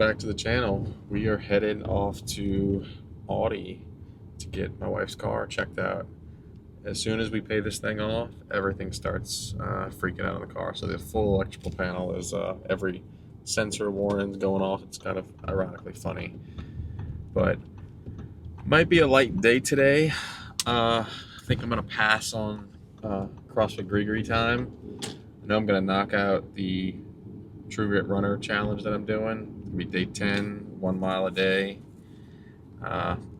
Back to the channel. We are headed off to Audi to get my wife's car checked out. As soon as we pay this thing off, everything starts freaking out on the car. So the full electrical panel is every sensor warning going off. It's kind of ironically funny, but might be a light day today. I think I'm gonna pass on CrossFit Gregory time. I know I'm gonna knock out the True Grit Runner challenge that I'm doing. It's gonna be day 10, 1 mile a day.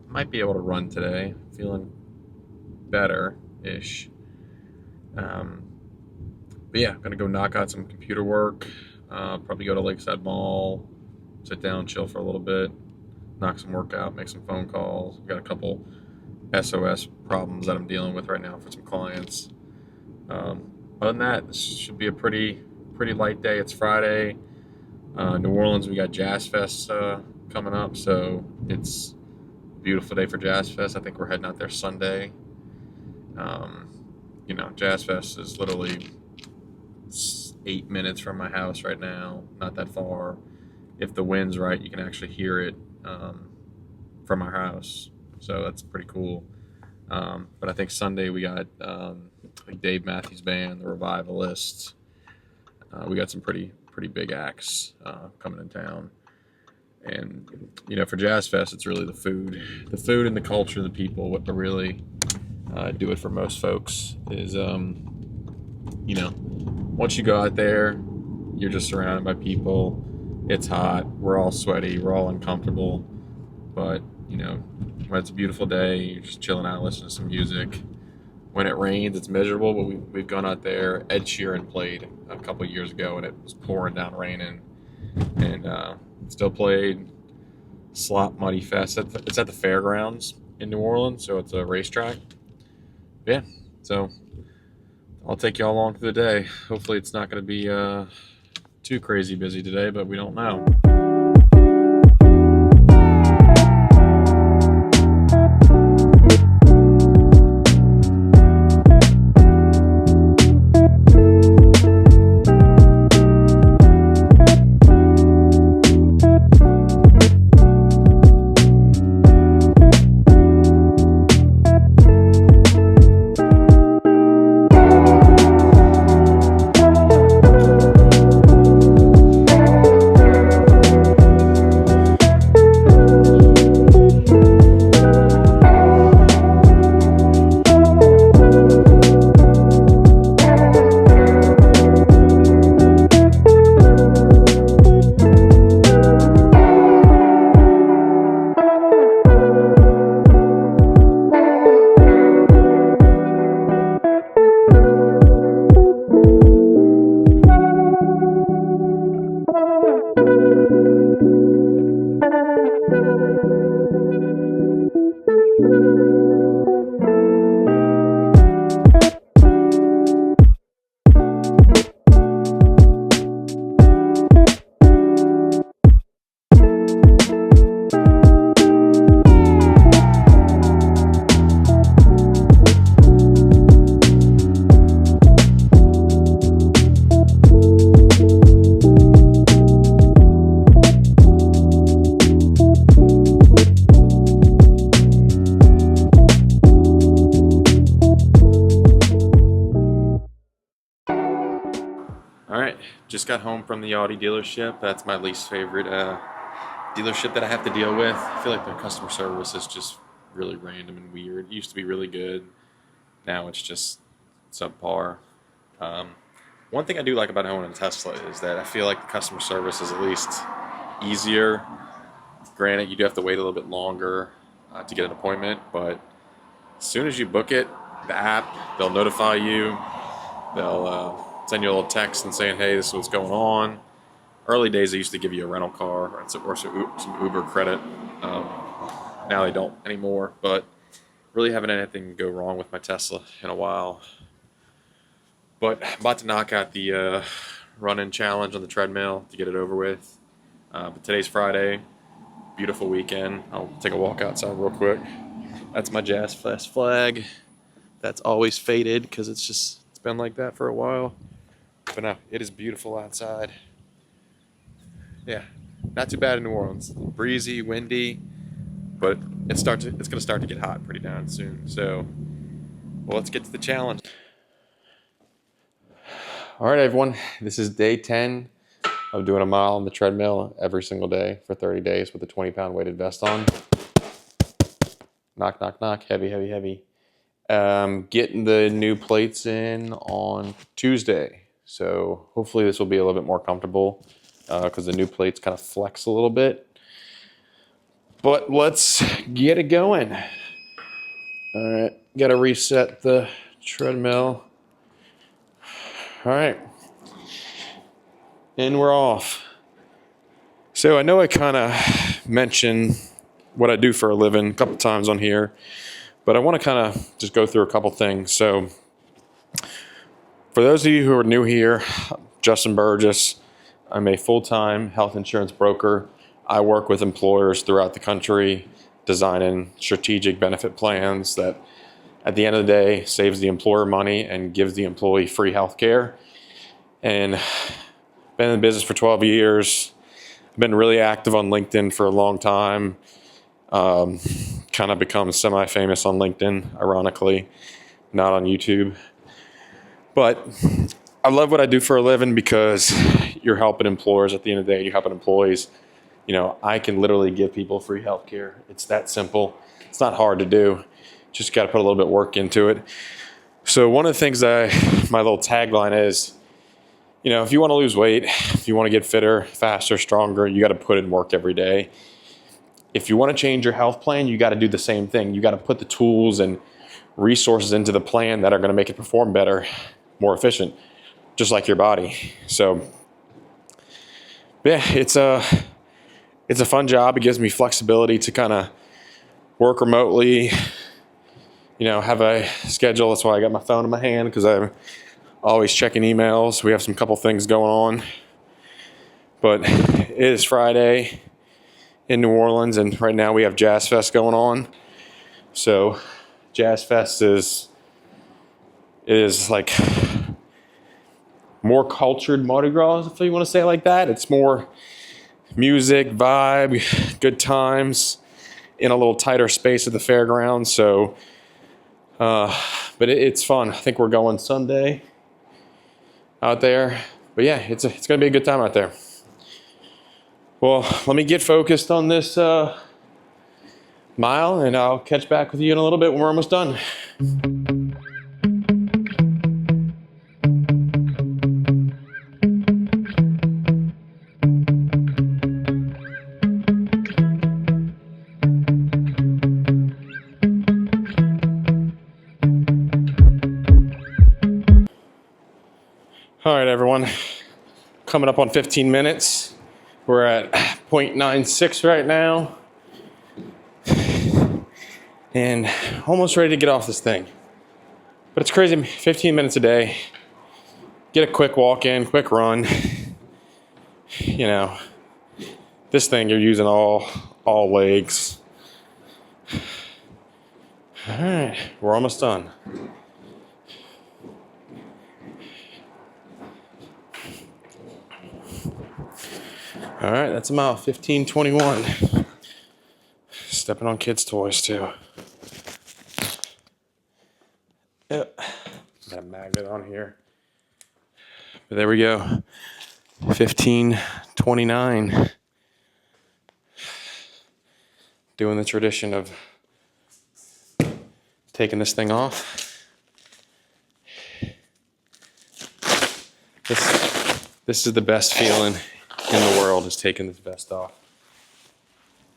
Might be able to run today. Feeling better-ish. But yeah, gonna go knock out some computer work. Probably go to Lakeside Mall, sit down, chill for a little bit, knock some work out, make some phone calls. Got a couple SOS problems that I'm dealing with right now for some clients. Other than that, this should be a pretty light day. It's Friday. New Orleans, we got Jazz Fest coming up, so it's a beautiful day for Jazz Fest. I think we're heading out there Sunday. Jazz Fest is literally 8 minutes from my house right now, not that far. If the wind's right, you can actually hear it from our house, so that's pretty cool. But I think Sunday we got like Dave Matthews Band, the Revivalists. We got some pretty big acts coming in town. And for Jazz Fest, it's really the food and the culture, the people. What to really do it for most folks is, once you go out there, you're just surrounded by people. It's hot. We're all sweaty. We're all uncomfortable. But when it's a beautiful day, you're just chilling out, listening to some music. When it rains, it's miserable, but we've gone out there. Ed Sheeran played a couple years ago, and it was pouring down raining, and still played. Slop Muddy Fest. It's at the fairgrounds in New Orleans, so it's a racetrack. Yeah, so I'll take y'all along through the day. Hopefully it's not going to be too crazy busy today, but we don't know. Alright, just got home from the Audi dealership. That's my least favorite dealership that I have to deal with. I feel like their customer service is just really random and weird. It used to be really good. Now it's just subpar. One thing I do like about owning a Tesla is that I feel like the customer service is at least easier. Granted, you do have to wait a little bit longer to get an appointment, but as soon as you book it, the app, they'll notify you. They'll send you a little text and saying, hey, this is what's going on. Early days, they used to give you a rental car or some Uber credit. Now they don't anymore, but really haven't had anything go wrong with my Tesla in a while. But I'm about to knock out the run-in challenge on the treadmill to get it over with. But today's Friday, beautiful weekend. I'll take a walk outside real quick. That's my Jazz Fest flag. That's always faded because it's been like that for a while. But no, it is beautiful outside. Yeah, not too bad in New Orleans. Breezy, windy, but it's going to start to get hot pretty darn soon. So, well, let's get to the challenge. All right, everyone. This is day 10 of doing a mile on the treadmill every single day for 30 days with a 20-pound weighted vest on. Knock, knock, knock. Heavy, heavy, heavy. Getting the new plates in on Tuesday. So hopefully this will be a little bit more comfortable because the new plates kind of flex a little bit. But let's get it going. All right, got to reset the treadmill. All right, and we're off. So I know I kind of mentioned what I do for a living a couple times on here, but I want to kind of just go through a couple things. So for those of you who are new here, Justin Burgess, I'm a full-time health insurance broker. I work with employers throughout the country designing strategic benefit plans that at the end of the day saves the employer money and gives the employee free health care. And been in the business for 12 years. I've been really active on LinkedIn for a long time. Kind of become semi-famous on LinkedIn, ironically, not on YouTube. But I love what I do for a living because you're helping employers at the end of the day. You're helping employees. You know, I can literally give people free health care. It's that simple. It's not hard to do. Just got to put a little bit of work into it. So one of the things that my little tagline is, you know, if you want to lose weight, if you want to get fitter, faster, stronger, you got to put in work every day. If you want to change your health plan, you got to do the same thing. You got to put the tools and resources into the plan that are going to make it perform better, more efficient, just like your body. So, yeah, it's a fun job. It gives me flexibility to kind of work remotely, you know, have a schedule. That's why I got my phone in my hand, because I'm always checking emails. We have some couple things going on. But it is Friday in New Orleans, and right now we have Jazz Fest going on. So Jazz Fest is like more cultured Mardi Gras, if you want to say it like that. It's more music, vibe, good times in a little tighter space at the fairgrounds. So, but it's fun. I think we're going Sunday out there. But yeah, it's going to be a good time out there. Well, let me get focused on this mile, and I'll catch back with you in a little bit when we're almost done. All right, everyone. Coming up on 15 minutes. We're at 0.96 right now. And almost ready to get off this thing. But it's crazy, 15 minutes a day. Get a quick walk in, quick run. You know, this thing you're using all legs. All right, we're almost done. All right, that's a mile, 15:21. Stepping on kids' toys too. Yep, got a magnet on here. But there we go, 15:29. Doing the tradition of taking this thing off. This is the best feeling in the world, is taking this vest off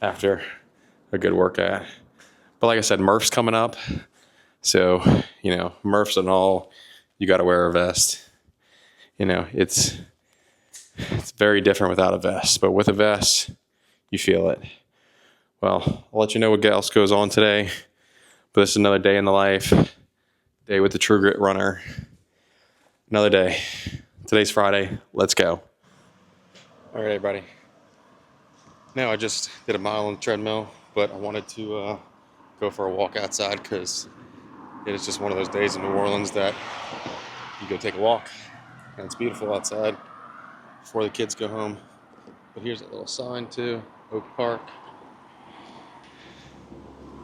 after a good workout. But like I said, Murph's coming up. So, you know, Murphs and all, you got to wear a vest. You know, it's very different without a vest, but with a vest, you feel it. Well, I'll let you know what else goes on today. But this is another day in the life. Day with the True Grit runner. Another day. Today's Friday. Let's go. All right, everybody. Now I just did a mile on the treadmill, but I wanted to go for a walk outside because it is just one of those days in New Orleans that you go take a walk. And it's beautiful outside before the kids go home. But here's a little sign too, Oak Park.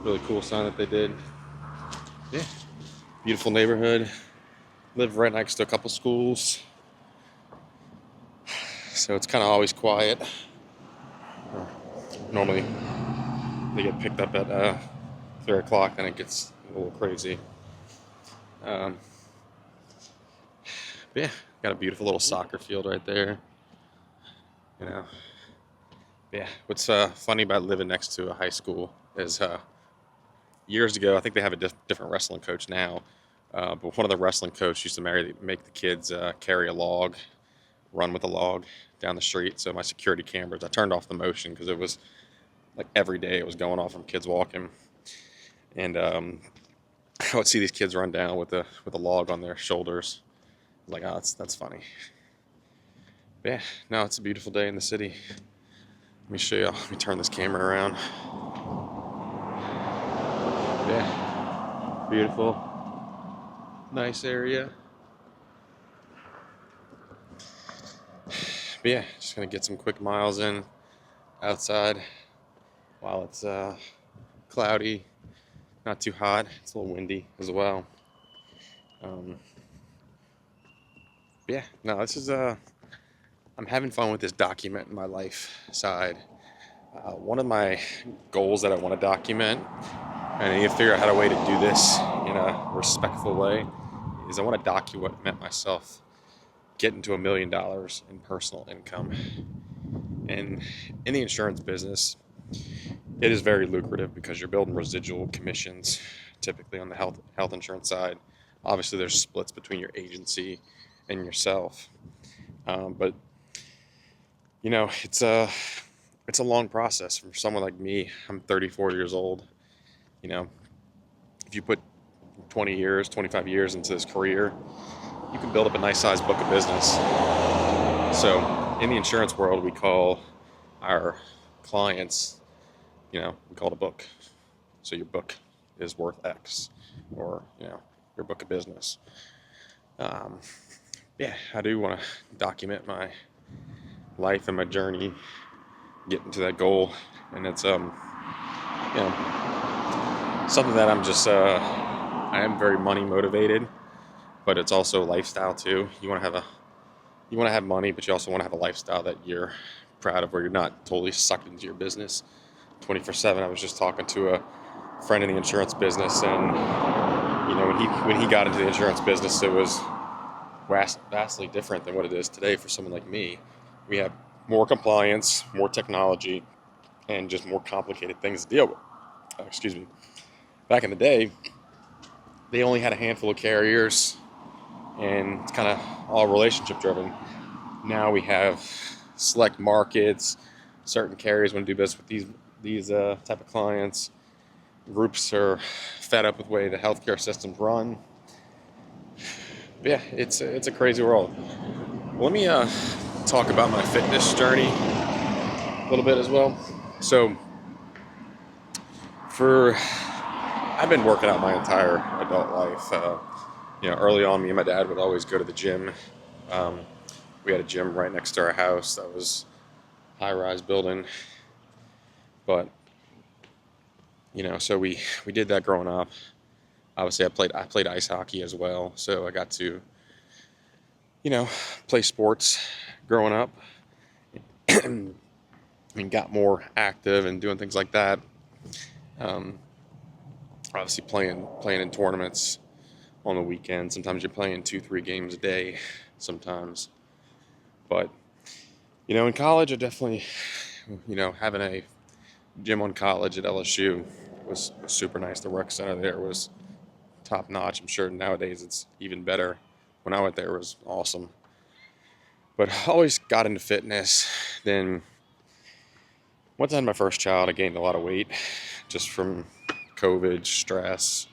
Really cool sign that they did. Yeah, beautiful neighborhood. Live right next to a couple schools, so it's kind of always quiet. Normally they get picked up at 3 o'clock, then it gets a little crazy. Um, but yeah, got a beautiful little soccer field right there. You know, yeah. What's funny about living next to a high school is years ago, I think they have a different wrestling coach now, but one of the wrestling coaches used to make the kids carry a log, run with a log down the street. So my security cameras, I turned off the motion because it was like every day it was going off from kids walking, and I would see these kids run down with a log on their shoulders. I was like, oh, that's funny. But yeah, no, it's a beautiful day in the city. Let me show you. Let me turn this camera around. Yeah, beautiful, nice area. But yeah, just gonna get some quick miles in outside while it's cloudy, not too hot. It's a little windy as well. But yeah, no, this is I'm having fun with this document my life side. One of my goals that I want to document, and I need to figure out how to way to do this in a respectful way, is I want to document myself getting to $1 million in personal income. And in the insurance business, it is very lucrative because you're building residual commissions, typically on the health insurance side. Obviously, there's splits between your agency and yourself, but you know it's a long process for someone like me. I'm 34 years old. You know, if you put 20 years, 25 years into this career, you can build up a nice sized book of business. So in the insurance world, we call our clients, we call it a book. So your book is worth X, or, your book of business. Yeah, I do want to document my life and my journey getting to that goal. And it's, something that I am very money motivated, but it's also lifestyle too. You want to have money, but you also want to have a lifestyle that you're proud of, where you're not totally sucked into your business 24/7. I was just talking to a friend in the insurance business, and when he got into the insurance business, it was vastly different than what it is today for someone like me. We have more compliance, more technology, and just more complicated things to deal with. Excuse me. Back in the day, they only had a handful of carriers, and it's kind of all relationship driven. Now we have select markets. Certain carriers want to do business with these type of clients. Groups are fed up with the way the healthcare systems run. But yeah, it's a crazy world. Let me talk about my fitness journey a little bit as well. So I've been working out my entire adult life. Early on, me and my dad would always go to the gym. We had a gym right next to our house that was a high-rise building. But, so we did that growing up. Obviously, I played ice hockey as well, so I got to, play sports growing up, and got more active and doing things like that. Obviously, playing in tournaments on the weekend. Sometimes you're playing 2-3 games a day. Sometimes, but in college, I definitely, having a gym on college at LSU was super nice. The rec center there was top notch. I'm sure nowadays it's even better. When I went there, it was awesome. But I always got into fitness. Then once I had my first child, I gained a lot of weight just from COVID, stress.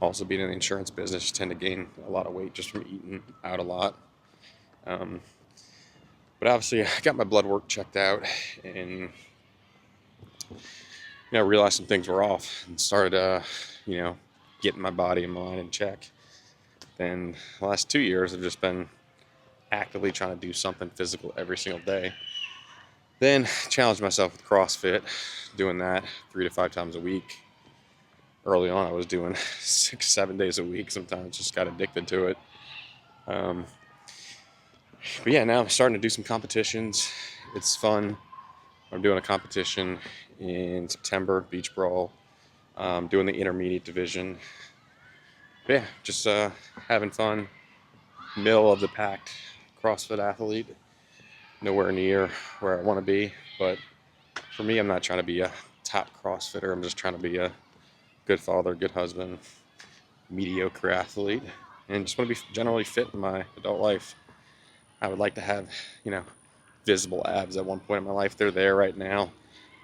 Also being in the insurance business, you tend to gain a lot of weight just from eating out a lot. But obviously, I got my blood work checked out, and I realized some things were off, and started, getting my body and mind in check. Then the last 2 years, I've just been actively trying to do something physical every single day. Then challenged myself with CrossFit, doing that 3 to 5 times a week. Early on, I was doing 6, 7 days a week. Sometimes just got addicted to it. Um, but yeah, now I'm starting to do some competitions. It's fun. I'm doing a competition in September, beach brawl. Doing the intermediate division. But yeah, just having fun. Middle of the pack CrossFit athlete. Nowhere near where I want to be, but for me, I'm not trying to be a top CrossFitter. I'm just trying to be a good father, good husband, mediocre athlete, and just want to be generally fit in my adult life. I would like to have, you know, visible abs at one point in my life. They're there right now.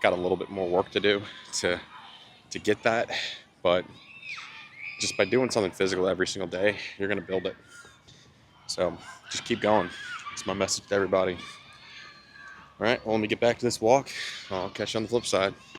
Got a little bit more work to do to get that, but just by doing something physical every single day, you're going to build it. So just keep going. It's my message to everybody. All right, well, let me get back to this walk. I'll catch you on the flip side.